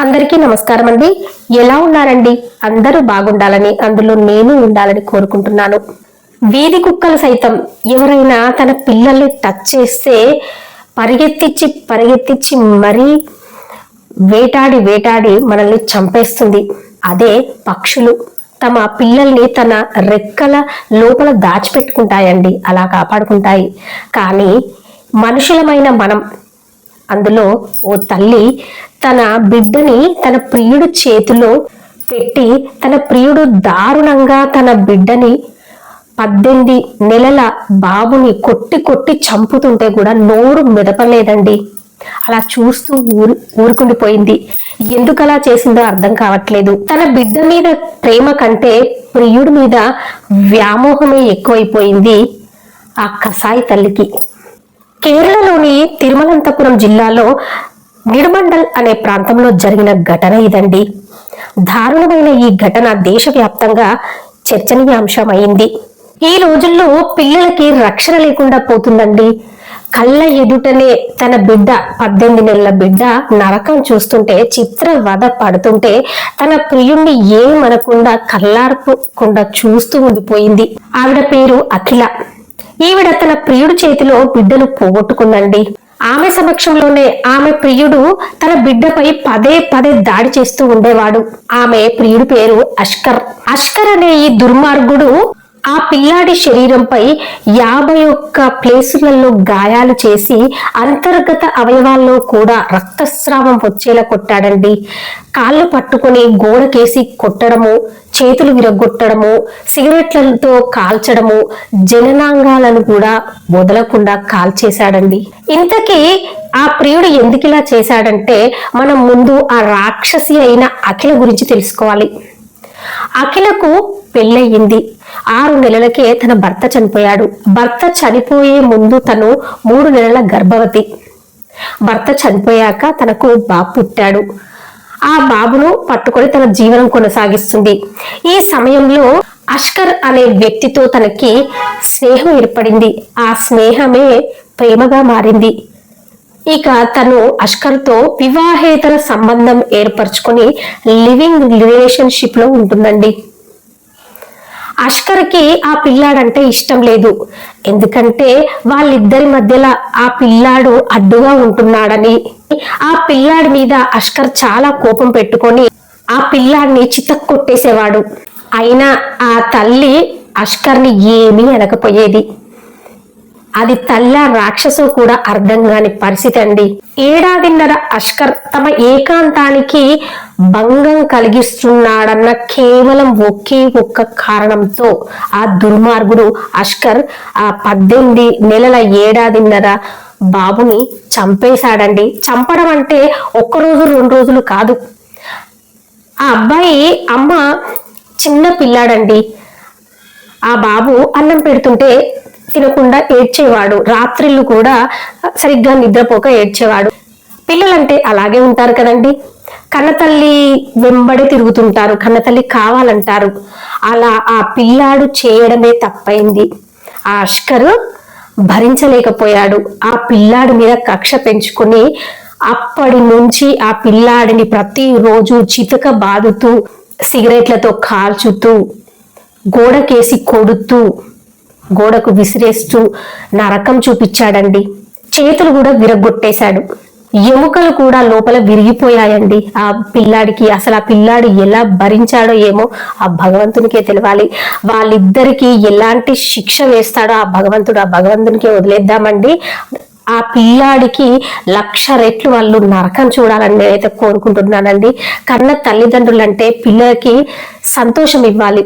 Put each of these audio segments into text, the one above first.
అందరికీ నమస్కారం అండి. ఎలా ఉన్నారండి? అందరూ బాగుండాలని, అందులో నేను ఉండాలని కోరుకుంటున్నాను. వీధి కుక్కలు సైతం ఎవరైనా తన పిల్లల్ని టచ్ చేస్తే పరిగెత్తించి మరీ వేటాడి మనల్ని చంపేస్తుంది. అదే పక్షులు తమ పిల్లల్ని తన రెక్కల లోపల దాచిపెట్టుకుంటాయండి, అలా కాపాడుకుంటాయి. కానీ మనుషులమైన మనం, అందులో ఓ తల్లి తన బిడ్డని తన ప్రియుడు చేతిలో పెట్టి తన ప్రియుడు దారుణంగా తన బిడ్డని 18 నెలల బాబుని కొట్టి చంపుతుంటే కూడా నోరు మెదపలేదండి. అలా చూస్తూ ఊరుకుండిపోయింది. ఎందుకు అలా చేసిందో అర్థం కావట్లేదు. తన బిడ్డ మీద ప్రేమ కంటే ప్రియుడి మీద వ్యామోహమే ఎక్కువైపోయింది ఆ కసాయి తల్లికి. కేరళలోని తిరుమలంతపురం జిల్లాలో నిడమండల్ అనే ప్రాంతంలో జరిగిన ఘటన ఇదండి. దారుణమైన ఈ ఘటన దేశవ్యాప్తంగా చర్చనీయాంశమైంది. ఈ రోజుల్లో పిల్లలకి రక్షణ లేకుండా పోతుందండి. కళ్ళ ఎదుటనే తన బిడ్డ 18 నెలల బిడ్డ నరకం చూస్తుంటే, చిత్రవద పడుతుంటే తన ప్రియుణ్ణి ఏమనకుండా కళ్ళార్పకుండా చూస్తూ ఉండిపోయింది. ఆవిడ పేరు అఖిల. ఈవిడ తన ప్రియుడి చేతిలో బిడ్డను పోగొట్టుకుందండి. ఆమె సమక్షంలోనే ఆమె ప్రియుడు తన బిడ్డపై పదే దాడి చేస్తూ ఉండేవాడు. ఆమె ప్రియుడి పేరు అష్కర్ అనే ఈ దుర్మార్గుడు ఆ పిల్లాడి శరీరంపై 51 ప్లేసులలో గాయాలు చేసి అంతర్గత అవయవాల్లో కూడా రక్తస్రావం వచ్చేలా కొట్టాడండి. కాళ్ళు పట్టుకుని గోడకేసి కొట్టడము, చేతులు విరగొట్టడము, సిగరెట్లతో కాల్చడము, జననాంగాలను కూడా వదలకుండా కాల్చేశాడండి. ఇంతకీ ఆ ప్రియుడు ఎందుకు ఇలా చేశాడంటే, మనం ముందు ఆ రాక్షసి అయిన అఖిల గురించి తెలుసుకోవాలి. అఖిలకు పెళ్ళయింది. 6 నెలలకే తన భర్త చనిపోయాడు. భర్త చనిపోయే ముందు తను 3 నెలల గర్భవతి. భర్త చనిపోయాక తనకు బాబు పుట్టాడు. ఆ బాబును పట్టుకొని తన జీవనం కొనసాగిస్తుంది. ఈ సమయంలో అష్కర్ అనే వ్యక్తితో తనకి స్నేహం ఏర్పడింది. ఆ స్నేహమే ప్రేమగా మారింది. ఇక తను అష్కర్తో వివాహేతర సంబంధం ఏర్పరచుకొని లివింగ్ రిలేషన్షిప్ లో ఉంటుందండి. అష్కర్కి ఆ పిల్లాడంటే ఇష్టం లేదు. ఎందుకంటే వాళ్ళిద్దరి మధ్యలో ఆ పిల్లాడు అడ్డుగా ఉంటున్నాడని, ఆ పిల్లాడి మీద అష్కర్ చాలా కోపం పెట్టుకొని ఆ పిల్లాడిని చితక్కొట్టేసేవాడు. అయినా ఆ తల్లి అష్కర్ని ఏమీ అనకపోయేది. అది తల్ల రాక్షసు కూడా అర్థం కాని పరిస్థితి అండి. 1.5 ఏళ్ల అష్కర్ తమ ఏకాంతానికి భంగం కలిగిస్తున్నాడన్న కేవలం ఒకే ఒక్క కారణంతో ఆ దుర్మార్గుడు అష్కర్ ఆ 18 నెలల 1.5 బాబుని చంపేశాడండి. చంపడం అంటే 1 రోజు 2 రోజులు కాదు. ఆ అబ్బాయి అమ్మ చిన్న పిల్లాడండి. ఆ బాబు అన్నం పెడుతుంటే తినకుండా ఏడ్చేవాడు. రాత్రిళ్ళు కూడా సరిగ్గా నిద్రపోక ఏడ్చేవాడు. పిల్లలంటే అలాగే ఉంటారు కదండి. కన్నతల్లి వెంబడి తిరుగుతుంటారు, కన్నతల్లి కావాలంటారు. అలా ఆ పిల్లాడు చేయడమే తప్పైంది. ఆ అష్కర్ భరించలేకపోయాడు. ఆ పిల్లాడి మీద కక్ష పెంచుకుని అప్పటి నుంచి ఆ పిల్లాడిని ప్రతిరోజు చితక బాదుతూ, సిగరెట్లతో కాల్చుతూ, గోడకేసి కొడుతూ, గోడకు విసిరేస్తూ నరకం చూపించాడండి. చేతులు కూడా విరగొట్టేశాడు. ఎముకలు కూడా లోపల విరిగిపోయాయండి ఆ పిల్లాడికి. అసలు ఆ పిల్లాడు ఎలా భరించాడో ఏమో ఆ భగవంతునికే తెలియాలి. వాళ్ళిద్దరికీ ఎలాంటి శిక్ష వేస్తాడో ఆ భగవంతునికే వదిలేద్దామండి. ఆ పిల్లాడికి 1,00,000 రెట్లు వాళ్ళు నరకం చూడాలని నేనైతే కోరుకుంటున్నానండి. కన్న తల్లిదండ్రులు అంటే పిల్లలకి సంతోషం ఇవ్వాలి.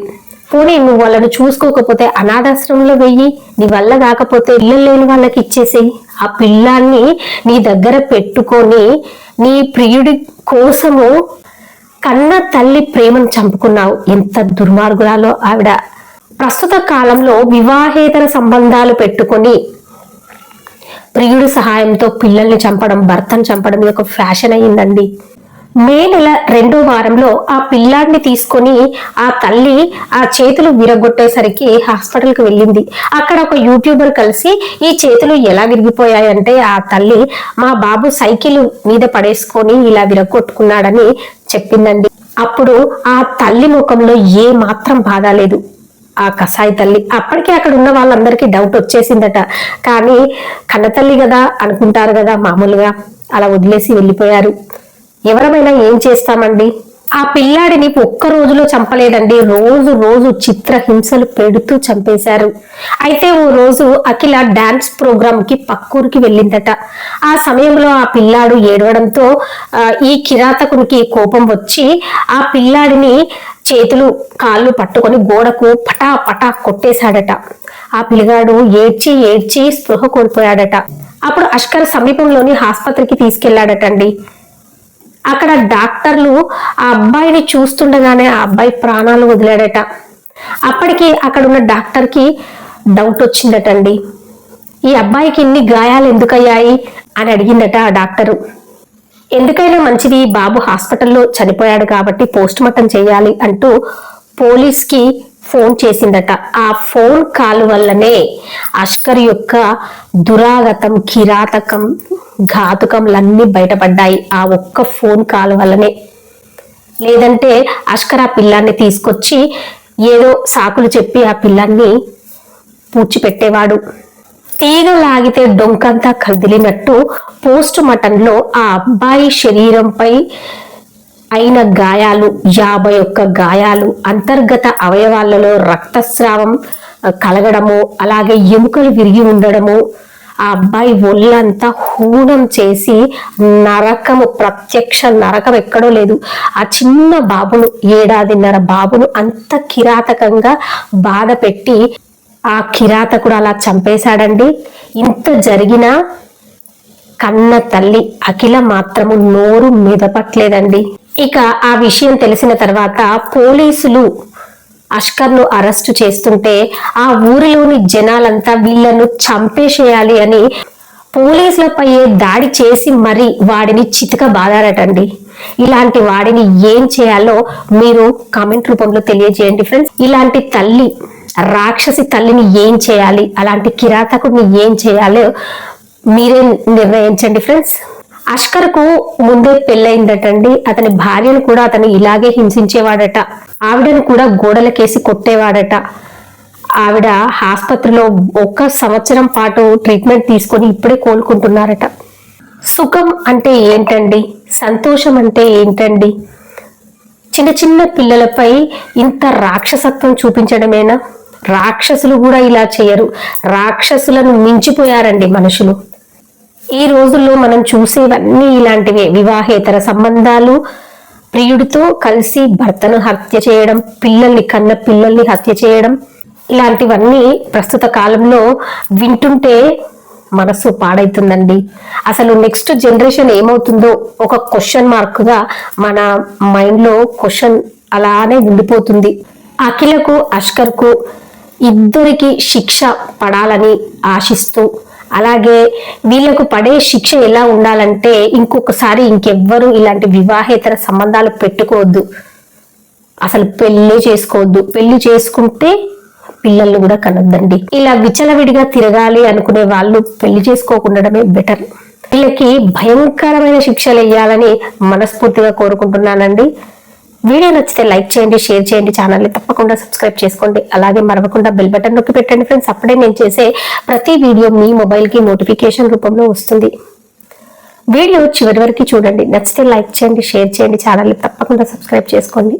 పోనీ నువ్వు వాళ్ళను చూసుకోకపోతే అనాథాశ్రమంలో వెయ్యి, నీ వల్ల కాకపోతే ఇల్లు లేని వాళ్ళకి ఇచ్చేసేయి. ఆ పిల్లాన్ని నీ దగ్గర పెట్టుకొని నీ ప్రియుడి కోసము కన్న తల్లి ప్రేమను చంపుకున్నావు. ఎంత దుర్మార్గురాలో ఆవిడ. ప్రస్తుత కాలంలో వివాహేతర సంబంధాలు పెట్టుకొని ప్రియుడి సహాయంతో పిల్లల్ని చంపడం, భర్తను చంపడం ఇది ఒక ఫ్యాషన్ అయ్యిందండి. మే నెల 2వ వారంలో ఆ పిల్లాడిని తీసుకొని ఆ తల్లి ఆ చేతులు విరగొట్టేసరికి హాస్పిటల్కి వెళ్ళింది. అక్కడ ఒక యూట్యూబర్ కలిసి ఈ చేతులు ఎలా విరిగిపోయాయంటే ఆ తల్లి మా బాబు సైకిల్ మీద పడేసుకొని ఇలా విరగొట్టుకున్నాడని చెప్పిందండి. అప్పుడు ఆ తల్లి ముఖంలో ఏ మాత్రం బాధ లేదు. ఆ కసాయి తల్లి అప్పటికే అక్కడ ఉన్న వాళ్ళందరికీ డౌట్ వచ్చేసిందట. కానీ కన్నతల్లి కదా అనుకుంటారు కదా, మామూలుగా అలా వదిలేసి వెళ్ళిపోయారు. ఎవరమైనా ఏం చేస్తామండి. ఆ పిల్లాడిని ఒక్క రోజులో చంపలేదండి, రోజు రోజు చిత్రహింసలు పెడుతూ చంపేశారు. అయితే ఓ రోజు అఖిల డాన్స్ ప్రోగ్రామ్ కి పక్కూరికి వెళ్ళిందట. ఆ సమయంలో ఆ పిల్లాడు ఏడవడంతో ఈ కిరాతకునికి కోపం వచ్చి ఆ పిల్లాడిని చేతులు కాళ్ళు పట్టుకొని గోడకు పటా పటా కొట్టేశాడట. ఆ పిల్లగాడు ఏడ్చి ఏడ్చి స్పృహ కోల్పోయాడట. అప్పుడు అష్కర్ సమీపంలోని ఆసుపత్రికి తీసుకెళ్లాడటండి. అక్కడ డాక్టర్లు ఆ అబ్బాయిని చూస్తుండగానే ఆ అబ్బాయి ప్రాణాలు వదిలాడట. అప్పటికి అక్కడ ఉన్న డాక్టర్కి డౌట్ వచ్చిందటండి. ఈ అబ్బాయికి ఇన్ని గాయాలు ఎందుకయ్యాయి అని అడిగిందట ఆ డాక్టరు. ఎందుకైనా మంచిది, బాబు హాస్పిటల్లో చనిపోయాడు కాబట్టి పోస్ట్ మార్టం చేయాలి అంటూ పోలీస్కి ఫోన్ చేసిందట. ఆ ఫోన్ కాల్ వల్లనే అష్కర్ యొక్క దురాగతం, కిరాతకం, ఘాతుకంలన్నీ బయటపడ్డాయి. ఆ ఒక్క ఫోన్ కాల్ వల్లనే. లేదంటే అష్కర్ ఆ పిల్లాన్ని తీసుకొచ్చి ఏదో సాకులు చెప్పి ఆ పిల్లాన్ని పూడ్చిపెట్టేవాడు. తీగ లాగితే డొంకంతా కదిలినట్టు పోస్ట్ మార్టంలో ఆ అబ్బాయి శరీరంపై అయిన గాయాలు 51 గాయాలు, అంతర్గత అవయవాలలో రక్తస్రావం కలగడము, అలాగే ఎముకలు విరిగి ఉండడము, ఆ అబ్బాయి ఒళ్ళంతా హూనం చేసి నరకము, ప్రత్యక్ష నరకం ఎక్కడో లేదు. ఆ చిన్న బాబును, 7.5 బాబును అంత కిరాతకంగా బాధ పెట్టి ఆ కిరాతకుడు అలా చంపేశాడండి. ఇంత జరిగినా కన్న తల్లి అఖిల మాత్రము నోరు మెదపట్లేదండి. ఇక ఆ విషయం తెలిసిన తర్వాత పోలీసులు అష్కర్ను అరెస్టు చేస్తుంటే ఆ ఊరిలోని జనాలంతా వీళ్లను చంపేసేయాలి అని పోలీసులపై దాడి చేసి మరి వాడిని చితక బాదారటండి. ఇలాంటి వాడిని ఏం చేయాలో మీరు కామెంట్ రూపంలో తెలియజేయండి ఫ్రెండ్స్. ఇలాంటి తల్లి, రాక్షసి తల్లిని ఏం చేయాలి, అలాంటి కిరాతకుడిని ఏం చేయాలో మీరే నిర్ణయించండి ఫ్రెండ్స్. అష్కర్కు ముందే పెళ్ళయిందటండి. అతని భార్యను కూడా అతను ఇలాగే హింసించేవాడట. ఆవిడను కూడా గోడలకేసి కొట్టేవాడట. ఆవిడ ఆసుపత్రిలో 1 సంవత్సరం పాటు ట్రీట్మెంట్ తీసుకొని ఇప్పుడే కోలుకుంటున్నారట. సుఖం అంటే ఏంటండి, సంతోషం అంటే ఏంటండి? చిన్న చిన్న పిల్లలపై ఇంత రాక్షసత్వం చూపించడమేనా? రాక్షసులు కూడా ఇలా చేయరు. రాక్షసులను మించిపోయారండి మనుషులు. ఈ రోజుల్లో మనం చూసేవన్నీ ఇలాంటివే. వివాహేతర సంబంధాలు, ప్రియుడితో కలిసి భర్తను హత్య చేయడం, కన్న పిల్లల్ని హత్య చేయడం, ఇలాంటివన్నీ ప్రస్తుత కాలంలో వింటుంటే మనసు పాడైతుందండి. అసలు నెక్స్ట్ జనరేషన్ ఏమవుతుందో ఒక క్వశ్చన్ మార్క్ గా మన మైండ్ లో క్వశ్చన్ అలానే ఉండిపోతుంది. అఖిలకు, అష్కర్కు ఇద్దరికి శిక్ష పడాలని ఆశిస్తూ, అలాగే వీళ్ళకు పడే శిక్ష ఎలా ఉండాలంటే ఇంకొకసారి ఇంకెవ్వరు ఇలాంటి వివాహేతర సంబంధాలు పెట్టుకోవద్దు, అసలు పెళ్లి చేసుకోవద్దు. పెళ్లి చేసుకుంటే పిల్లల్ని కూడా కనొద్దండి. ఇలా విచలవిడిగా తిరగాలి అనుకునే వాళ్ళు పెళ్లి చేసుకోకుండానే బెటర్. వీళ్ళకి భయంకరమైన శిక్షలు వేయాలని మనస్ఫూర్తిగా కోరుకుంటున్నానండి. వీడియో నచ్చితే లైక్ చేయండి, షేర్ చేయండి, ఛానల్ని తప్పకుండా సబ్స్క్రైబ్ చేసుకోండి. అలాగే మరవకుండా బెల్ బటన్ నొక్కి పెట్టండి ఫ్రెండ్స్. అప్పుడే నేను చేసే ప్రతి వీడియో మీ మొబైల్కి నోటిఫికేషన్ రూపంలో వస్తుంది. వీడియో చివరి వరకు చూడండి. నచ్చితే లైక్ చేయండి, షేర్ చేయండి, ఛానల్ని తప్పకుండా సబ్స్క్రైబ్ చేసుకోండి.